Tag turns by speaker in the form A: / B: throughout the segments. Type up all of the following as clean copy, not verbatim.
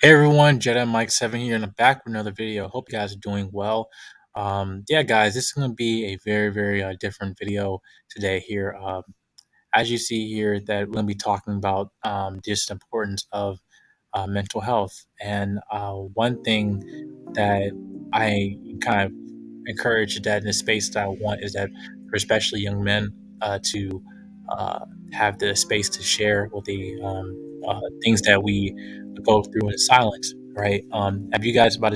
A: Hey everyone, Jedi Mike 7 here in the back with another video. Hope you guys are doing well. Yeah, guys, this is going to be a very different video today here. As you see here, that we're going to be talking about just the importance of mental health. And one thing that I kind of encourage that in the space that I want is that for especially young men to uh, have the space to share with the things that we go through in silence, right? Have you guys about a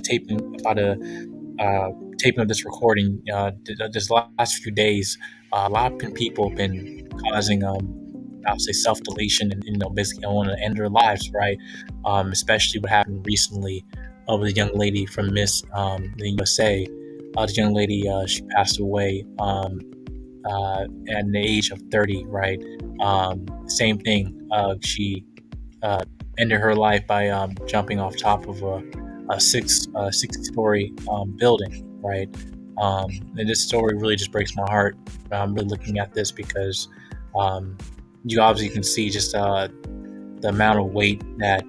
A: uh, taping of this recording this last few days? A lot of people have been causing I would say self-deletion and basically want to end their lives, right? Especially what happened recently with a young lady from Miss the USA. The young lady, she passed away at the age of 30, right? Same thing. She uh, ended her life by jumping off top of a 60-story building, right? And this story really just breaks my heart. I'm really looking at this because um, you obviously can see just the amount of weight that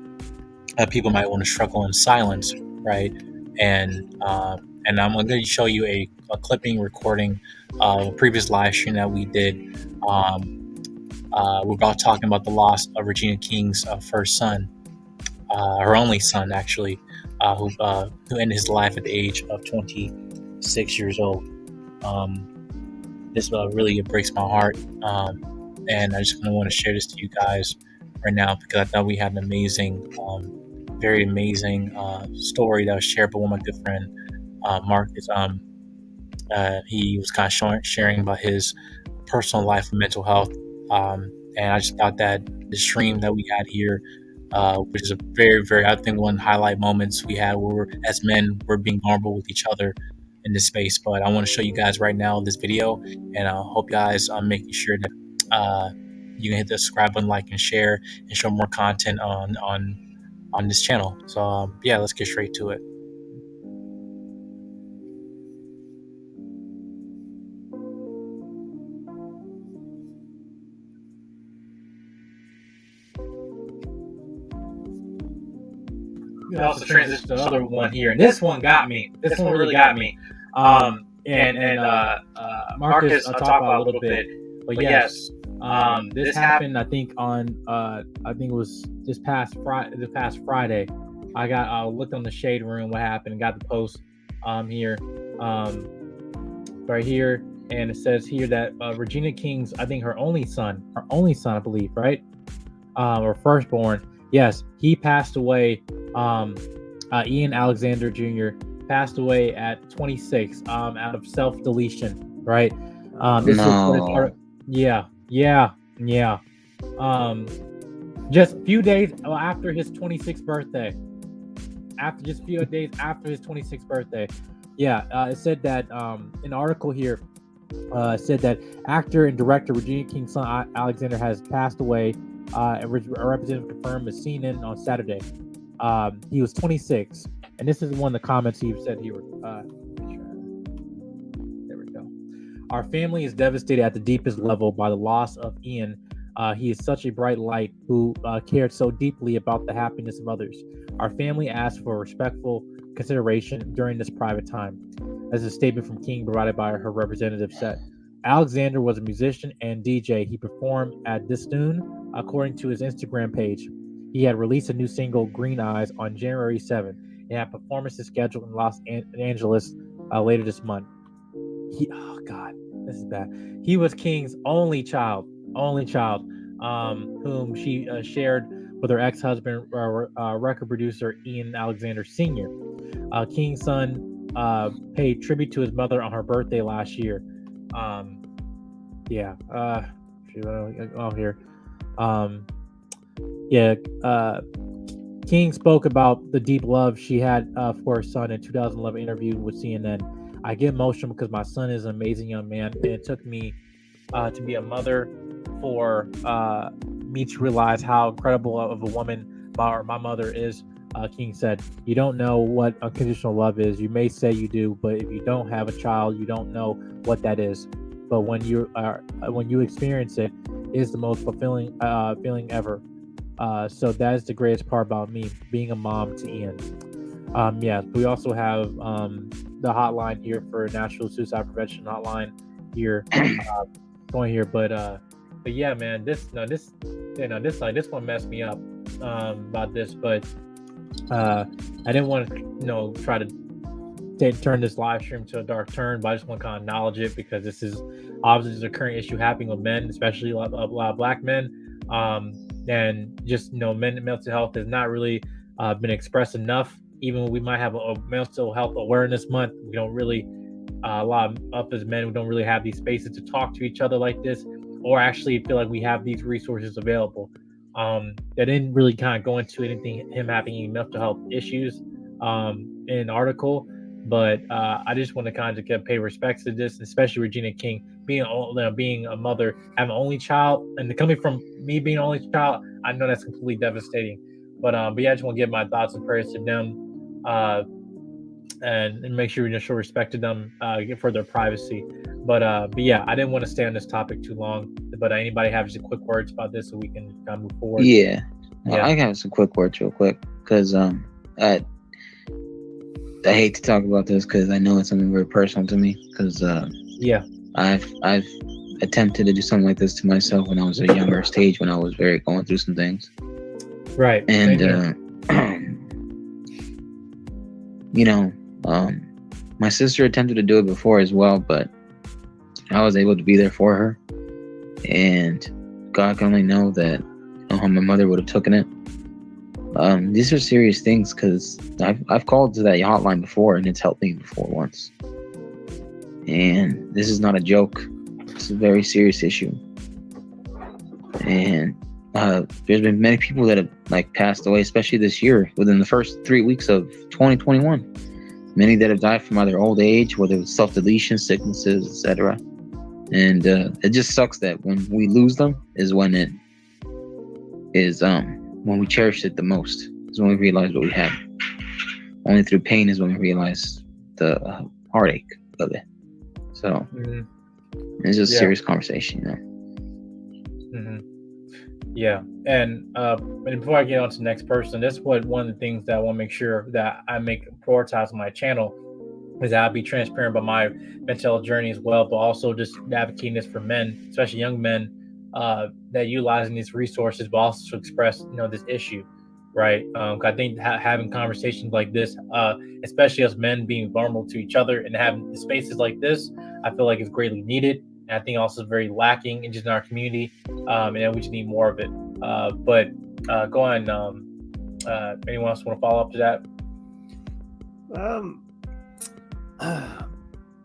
A: people might want to struggle in silence, right? And uh, and I'm going to show you a clipping recording of a previous live stream that we did. Um, we're about talking about the loss of Regina King's first son, her only son actually, who ended his life at the age of 26 years old. This really breaks my heart, and I just want to share this to you guys right now because I thought we had an amazing, very amazing story that was shared by one of my good friend Marcus. He was kind of sharing about his personal life and mental health, and I just thought that the stream that we had here, which is a very, I think one highlight moments we had where as men we're being vulnerable with each other in this space. But I want to show you guys right now this video, and I hope you guys making sure that you can hit the subscribe button, like and share, and show more content on this channel. So yeah, let's get straight to it. You can also transition to the other one here, and this one got me. This one really got me. Marcus, I'll talk about a little bit, but yes, this happened. I think on I think it was this past Friday. I got looked on the shade room what happened and got the post here, right here, and it says here that Regina King's, I think her only son, I believe, right, or firstborn. Yes, he passed away. Ian Alexander Jr. passed away at 26 out of self-deletion, right? This
B: No.
A: Yeah. Just a few days after his 26th birthday. After just a few days after his 26th birthday. Yeah, it said that an article here said that actor and director Regina King's son Alexander has passed away. A representative confirmed as CNN on Saturday. He was 26, and this is one of the comments he said here. There we go. Our family is devastated at the deepest level by the loss of Ian. He is such a bright light who cared so deeply about the happiness of others. Our family asks for respectful consideration during this private time, as a statement from King provided by her representative said. Alexander was a musician and DJ. He performed at this noon, according to his Instagram page. He had released a new single, Green Eyes, on January 7th and had performances scheduled in Los Angeles later this month. Oh God, this is bad. He was King's only child, whom she shared with her ex-husband, record producer Ian Alexander Sr. King's son paid tribute to his mother on her birthday last year. Here. King spoke about the deep love she had for her son in 2011 interview with CNN. I get emotional because my son is an amazing young man, and it took me to be a mother for me to realize how incredible of a woman my mother is. King said, "You don't know what unconditional love is. You may say you do, but if you don't have a child, you don't know what that is. But when you experience it, it's the most fulfilling feeling ever." So that is the greatest part about me being a mom to Ian. Yeah, we also have the hotline here for National Suicide Prevention Hotline here, going here. But yeah, man, this one messed me up about this, but I didn't want to try to turn this live stream to a dark turn, but I just want to kind of acknowledge it because this is obviously a current issue happening with men, especially a lot of black men. And just men mental health has not really been expressed enough. Even when we might have a mental health awareness month, we don't really a lot of us as men, we don't really have these spaces to talk to each other like this, or actually feel like we have these resources available. They didn't really kind of go into anything him having any mental health issues in an article, but I just want to kind of pay respects to this, especially Regina King being a mother, having an only child, and coming from me being an only child, I know that's completely devastating. But yeah, I just want to give my thoughts and prayers to them. And make sure we just show respect to them for their privacy. But yeah, I didn't want to stay on this topic too long. But anybody have just quick words about this so we can kind of move forward?
B: Yeah,
A: Yeah,
B: I have some quick words real quick because I hate to talk about this because I know it's something very personal to me because
A: yeah,
B: I've attempted to do something like this to myself when I was a younger stage when I was very going through some things.
A: right.
B: And
A: Same here.
B: you know, my sister attempted to do it before as well, but I was able to be there for her. And God can only know that how my mother would have taken it. These are serious things because I've called to that hotline before and it's helped me before once. And this is not a joke. It's a very serious issue. And there's been many people that have passed away, especially this year, within the first 3 weeks of 2021. Many that have died from either old age, whether it's self-deletion, sicknesses, etc. And it just sucks that when we lose them is when it is when we cherish it the most. Is when we realize what we have. Only through pain is when we realize the heartache of it. So it's just a serious conversation,
A: Yeah, and before I get on to the next person, that's what one of the things that I want to make sure that I make prioritize on my channel is that I'll be transparent about my mental health journey as well, but also just advocating this for men, especially young men, that utilizing these resources, but also to express this issue, right? I think having conversations like this, especially as men being vulnerable to each other and having spaces like this, I feel like is greatly needed. And I think also very lacking in just in our community, and we just need more of it. But go on. Anyone else want to follow up to that?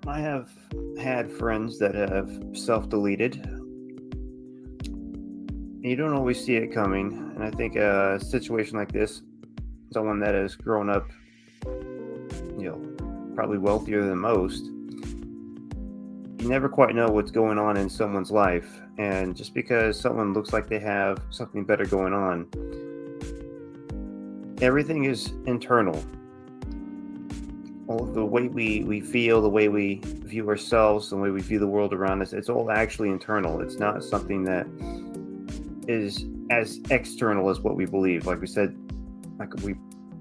C: I have had friends that have self-deleted. You don't always see it coming, and I think a situation like this, someone that has grown up, probably wealthier than most, you never quite know what's going on in someone's life, and just because someone looks like they have something better going on, everything is internal. All of the way we feel, the way we view ourselves, the way we view the world around us, it's all actually internal. It's not something that is as external as what we believe. Like we said, like we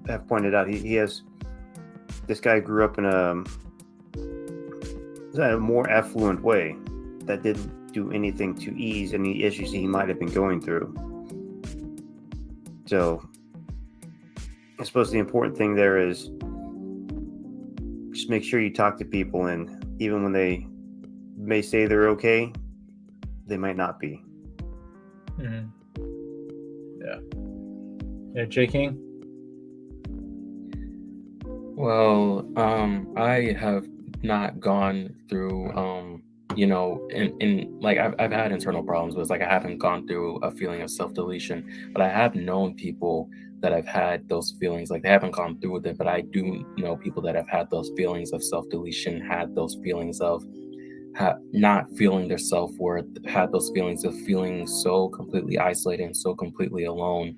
C: have pointed out, this guy grew up in a more affluent way that didn't do anything to ease any issues he might have been going through. So I suppose the important thing there is just make sure you talk to people, and even when they may say they're okay, they might not be.
A: Yeah, J. King.
D: Well, I have not gone through, in like I've had internal problems, but it's like I haven't gone through a feeling of self-deletion, but I have known people that have had those feelings. Like they haven't gone through with it, but I do know people that have had those feelings of self-deletion, had those feelings of not feeling their self-worth, had those feelings of feeling so completely isolated and so completely alone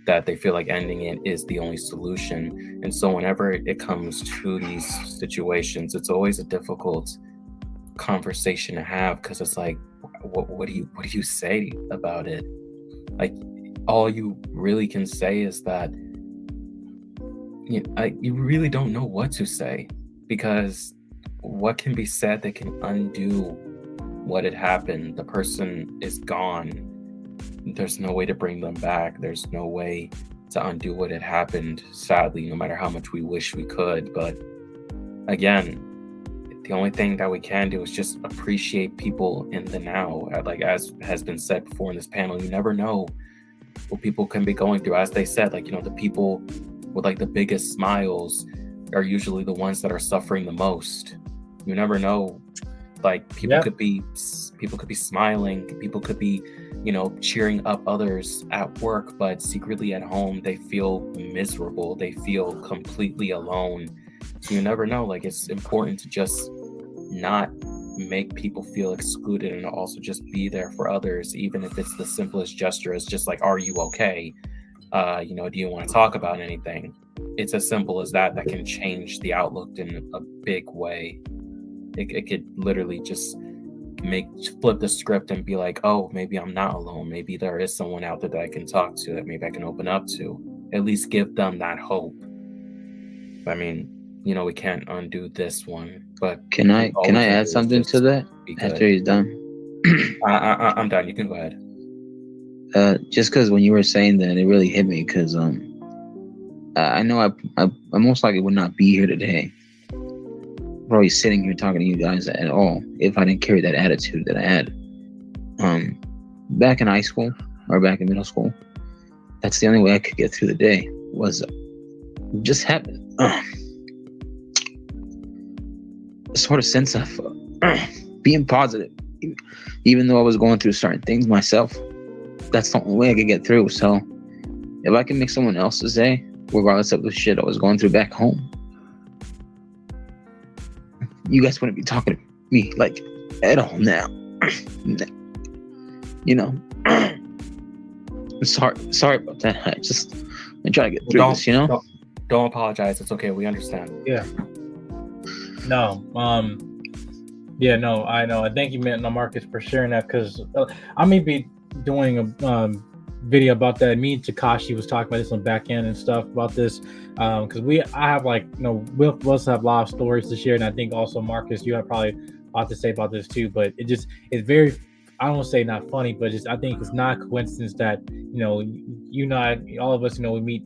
D: that they feel like ending it is the only solution. And so whenever it comes to these situations, it's always a difficult conversation to have, because it's like, what do you say about it? Like, all you really can say is that you really don't know what to say, because what can be said that can undo what had happened? The person is gone. There's no way to bring them back. There's no way to undo what had happened, sadly, no matter how much we wish we could. But again, the only thing that we can do is just appreciate people in the now. Like, as has been said before in this panel, you never know what people can be going through. As they said, like, the people with like the biggest smiles are usually the ones that are suffering the most. You never know. Like, people could be smiling, people could be, cheering up others at work, but secretly at home they feel miserable, they feel completely alone. So you never know. Like, it's important to just not make people feel excluded, and also just be there for others, even if it's the simplest gesture as just like, are you okay? Do you want to talk about anything? It's as simple as that can change the outlook in a big way. It could literally just flip the script and be like, oh, maybe I'm not alone. Maybe there is someone out there that I can talk to, that maybe I can open up to. At least give them that hope. I mean, we can't undo this one, but
B: Can I
D: all we can
B: add
D: do is
B: something to
D: just
B: that
D: be good.
B: after he's done?
D: I'm done. You can go ahead.
B: Just because when you were saying that, it really hit me, because I know I most likely would not be here today, probably sitting here talking to you guys at all, if I didn't carry that attitude that I had back in high school or back in middle school. That's the only way I could get through the day, was just having a sort of sense of being positive, even though I was going through certain things myself. That's the only way I could get through. So if I can make someone else's day, regardless of the shit I was going through back home, you guys wouldn't be talking to me like at all now. Sorry about that. I'm trying to get through this,
D: Don't apologize. It's okay. We understand.
A: Yeah. No. Yeah. No. I know. I thank you, Marcus, for sharing that, because I may be doing a video about that. Me and Takashi was talking about this on back end and stuff about this, because I have we'll also have a lot of stories to share, and I think also, Marcus, you have probably a lot to say about this too. But it's very, I don't want to say not funny, but I think it's not a coincidence that all of us, we meet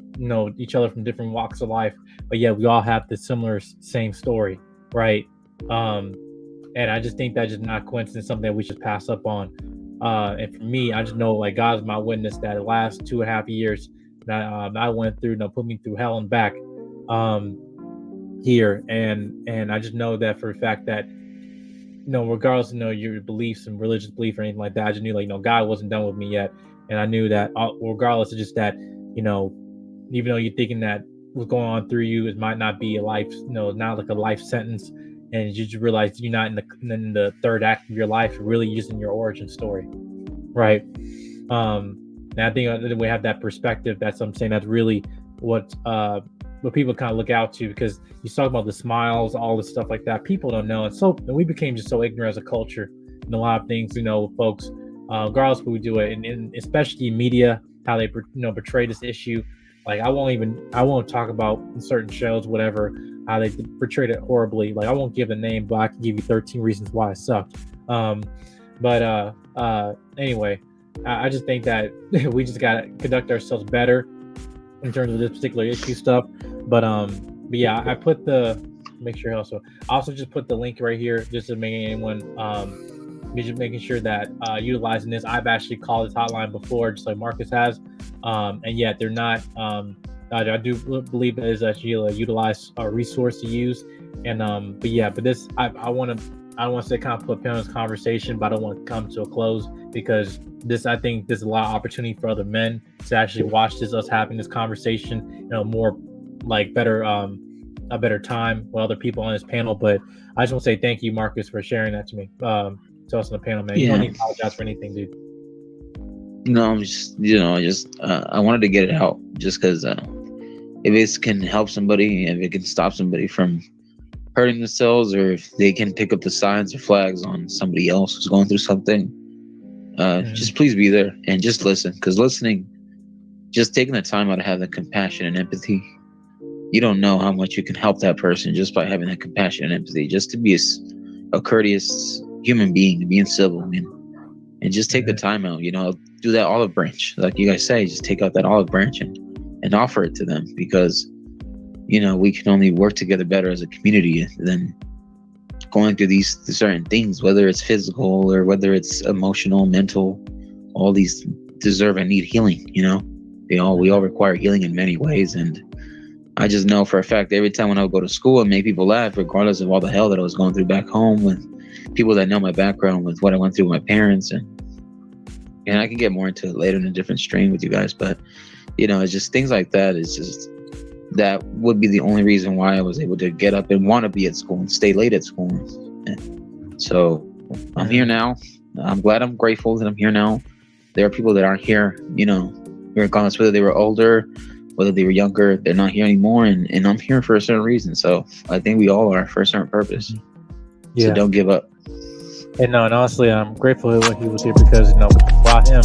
A: each other from different walks of life, but yeah, we all have the same story, right? And I just think that's just not a coincidence, something that we should pass up on. And for me, I just know, like, God's my witness that the last 2.5 years that I went through, put me through hell and back here, and I just know that for a fact that regardless of your beliefs and religious belief or anything like that, I just knew, like, God wasn't done with me yet, and I knew that regardless of just that, even though you're thinking that what's going on through you, it might not be a life, not like a life sentence, and you just realize you're not in the third act of your life, really just in your origin story, right? And I think we have that perspective. I'm saying that's really what people kind of look out to, because you talk about the smiles, all this stuff like that. People don't know, and we became just so ignorant as a culture in a lot of things. Folks, regardless of what we do it, and especially in media, how they portray this issue. Like, I won't talk about certain shows, whatever, how they portrayed it horribly. Like, I won't give a name, but I can give you 13 reasons why it sucked. But anyway, I just think that we just gotta conduct ourselves better in terms of this particular issue stuff. But yeah, I put make sure I also just put the link right here, just to make anyone just making sure that utilizing this. I've actually called this hotline before, just like Marcus has, and yet they're not. I do believe it is actually a utilized resource to use, and but this I don't want to say kind of put a pin on this conversation, but I don't want to come to a close, because I think there's a lot of opportunity for other men to actually watch us having this conversation, more like better, a better time with other people on this panel. But I just want to say thank you, Marcus, for sharing that to me, to us on the panel, man. You don't need to apologize for anything, dude.
B: No, I'm just, I wanted to get it out, just because if it can help somebody, if it can stop somebody from hurting themselves, or if they can pick up the signs or flags on somebody else who's going through something, just please be there and just listen, because listening just taking the time out to have the compassion and empathy. You don't know how much you can help that person just by having that compassion and empathy, just to be a courteous human being, being civil, and just take the time out, do that olive branch. Like you guys say, just take out that olive branch and offer it to them, because, we can only work together better as a community than going through these certain things, whether it's physical or whether it's emotional, mental. All these deserve and need healing, we all require healing in many ways. And I just know for a fact, every time when I would go to school and make people laugh, regardless of all the hell that I was going through back home, with people that know my background, with what I went through with my parents, and I can get more into it later in a different strain with you guys, but it's just things like that. It's just, that would be the only reason why I was able to get up and want to be at school and stay late at school. And so I'm here now. I'm glad, I'm grateful that I'm here now. There are people that aren't here, regardless whether they were older, whether they were younger, they're not here anymore, and I'm here for a certain reason. So I think we all are for a certain purpose.
A: Yeah.
B: So don't give up.
A: And honestly, I'm grateful that he was here, because without him,